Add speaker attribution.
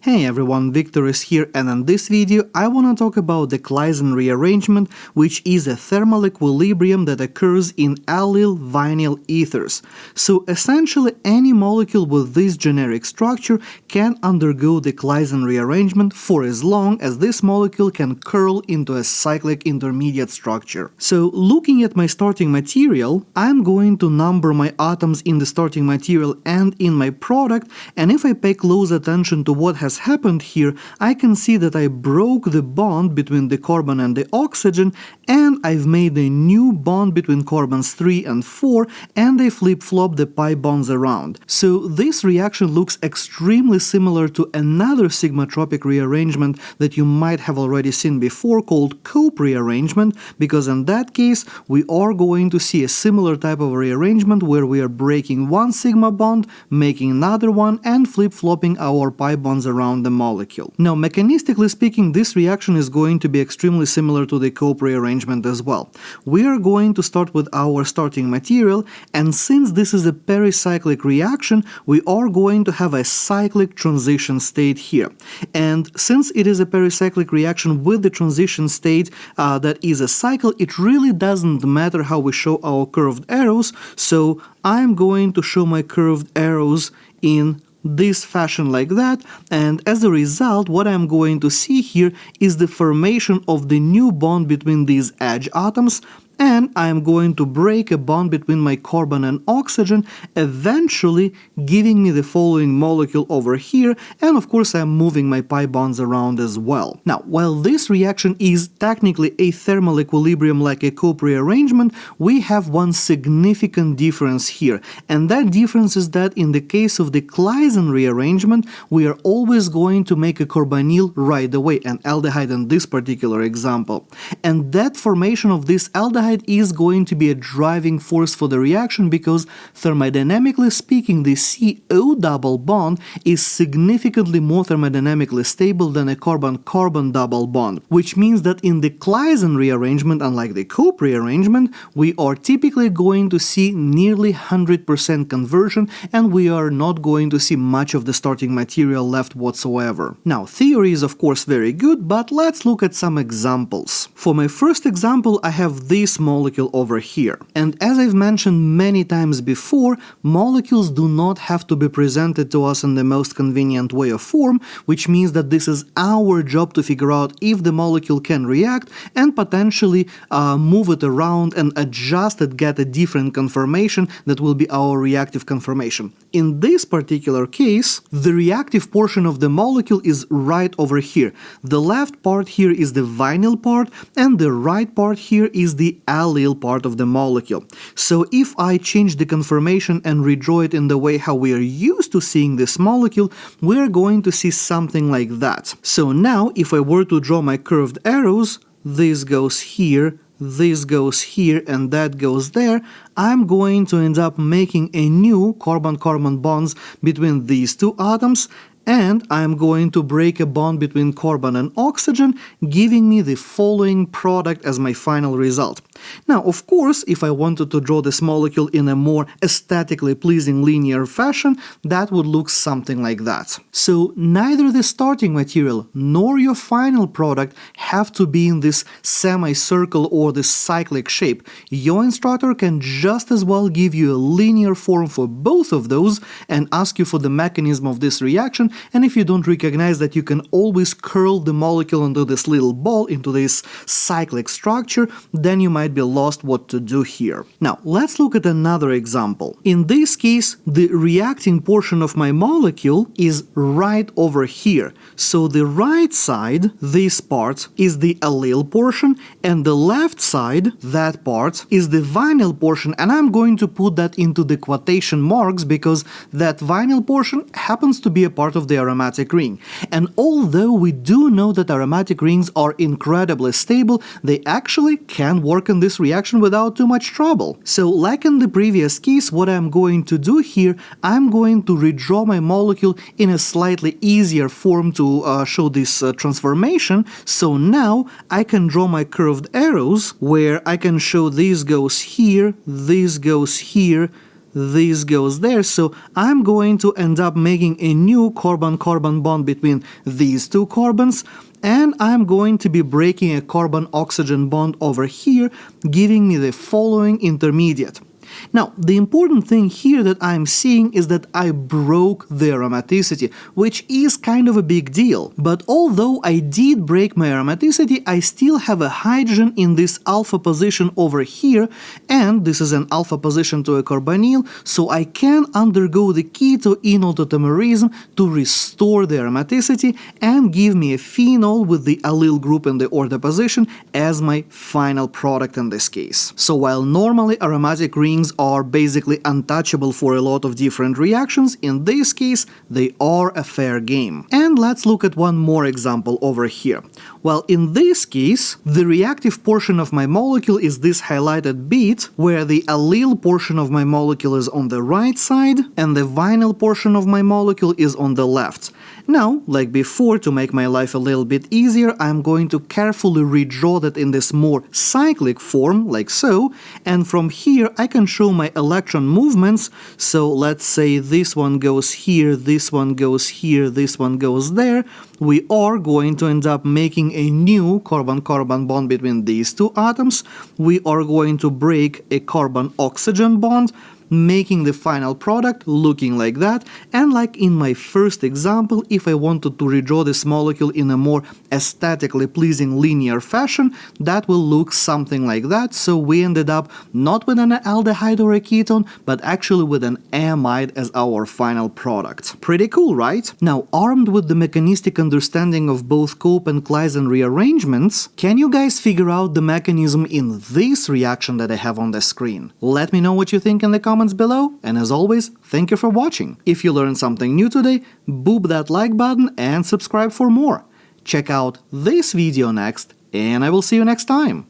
Speaker 1: Hey everyone, Victor is here, and in this video I want to talk about the Claisen rearrangement, which is a thermal equilibrium that occurs in allyl vinyl ethers. So essentially any molecule with this generic structure can undergo the Claisen rearrangement for as long as this molecule can curl into a cyclic intermediate structure. So looking at my starting material, I'm going to number my atoms in the starting material and in my product, and if I pay close attention to what has happened here, I can see that I broke the bond between the carbon and the oxygen, and I've made a new bond between carbons 3 and 4, and I flip-flop the pi bonds around. So this reaction looks extremely similar to another sigmatropic rearrangement that you might have already seen before called Cope rearrangement, because in that case we are going to see a similar type of rearrangement where we are breaking one sigma bond, making another one, and flip-flopping our pi bonds around the molecule. Now, mechanistically speaking, this reaction is going to be extremely similar to the Cope rearrangement as well. We are going to start with our starting material, and since this is a pericyclic reaction, we are going to have a cyclic transition state here. And since it is a pericyclic reaction with the transition state that is a cycle, it really doesn't matter how we show our curved arrows, so I'm going to show my curved arrows in this fashion like that, and as a result what I'm going to see here is the formation of the new bond between these edge atoms, and I'm going to break a bond between my carbon and oxygen, eventually giving me the following molecule over here, and of course I'm moving my pi bonds around as well. Now, while this reaction is technically a thermal equilibrium like a Cope rearrangement, we have one significant difference here, and that difference is that in the case of the Claisen rearrangement, we are always going to make a carbonyl right away, an aldehyde in this particular example. And that formation of this aldehyde is going to be a driving force for the reaction because thermodynamically speaking, the CO double bond is significantly more thermodynamically stable than a carbon-carbon double bond, which means that in the Claisen rearrangement, unlike the Cope rearrangement, we are typically going to see nearly 100% conversion, and we are not going to see much of the starting material left whatsoever. Now, theory is of course very good, but let's look at some examples. For my first example, I have this molecule over here. And as I've mentioned many times before, molecules do not have to be presented to us in the most convenient way or form, which means that this is our job to figure out if the molecule can react and potentially move it around and adjust it, get a different conformation that will be our reactive conformation. In this particular case, the reactive portion of the molecule is right over here. The left part here is the vinyl part, and the right part here is the allyl part of the molecule. So if I change the conformation and redraw it in the way how we are used to seeing this molecule, we're going to see something like that. So now if I were to draw my curved arrows, this goes here, this goes here, and that goes there, I'm going to end up making a new carbon-carbon bonds between these two atoms, and I'm going to break a bond between carbon and oxygen, giving me the following product as my final result. Now, of course, if I wanted to draw this molecule in a more aesthetically pleasing linear fashion, that would look something like that. So neither the starting material nor your final product have to be in this semicircle or this cyclic shape. Your instructor can just as well give you a linear form for both of those and ask you for the mechanism of this reaction, and if you don't recognize that you can always curl the molecule into this little ball, into this cyclic structure, then you might be lost what to do here. Now, let's look at another example. In this case, the reacting portion of my molecule is right over here. So the right side, this part, is the allyl portion, and the left side, that part, is the vinyl portion, and I'm going to put that into the quotation marks because that vinyl portion happens to be a part of the aromatic ring. And although we do know that aromatic rings are incredibly stable, they actually can work in this reaction without too much trouble. So like in the previous case, what I'm going to do here, I'm going to redraw my molecule in a slightly easier form to show this transformation. So now I can draw my curved arrows where I can show this goes here, this goes there, so I'm going to end up making a new carbon-carbon bond between these two carbons, and I'm going to be breaking a carbon-oxygen bond over here, giving me the following intermediate. Now, the important thing here that I'm seeing is that I broke the aromaticity, which is kind of a big deal. But although I did break my aromaticity, I still have a hydrogen in this alpha position over here, and this is an alpha position to a carbonyl, so I can undergo the keto-enol tautomerism to restore the aromaticity and give me a phenol with the allyl group in the ortho position as my final product in this case. So while normally aromatic rings are basically untouchable for a lot of different reactions, in this case they are a fair game. And let's look at one more example over here. Well, in this case, the reactive portion of my molecule is this highlighted bit, where the allyl portion of my molecule is on the right side and the vinyl portion of my molecule is on the left. Now, like before, to make my life a little bit easier, I'm going to carefully redraw that in this more cyclic form, like so, and from here I can show my electron movements. So let's say this one goes here, this one goes here, this one goes there. We are going to end up making a new carbon-carbon bond between these two atoms. We are going to break a carbon-oxygen bond, making the final product looking like that. And like in my first example, if I wanted to redraw this molecule in a more aesthetically pleasing linear fashion, that will look something like that. So we ended up not with an aldehyde or a ketone, but actually with an amide as our final product. Pretty cool, right? Now, armed with the mechanistic understanding of both Cope and Claisen rearrangements, can you guys figure out the mechanism in this reaction that I have on the screen? Let me know what you think in the comments below, and as always, thank you for watching. If you learned something new today, boop that like button and subscribe for more. Check out this video next, and I will see you next time.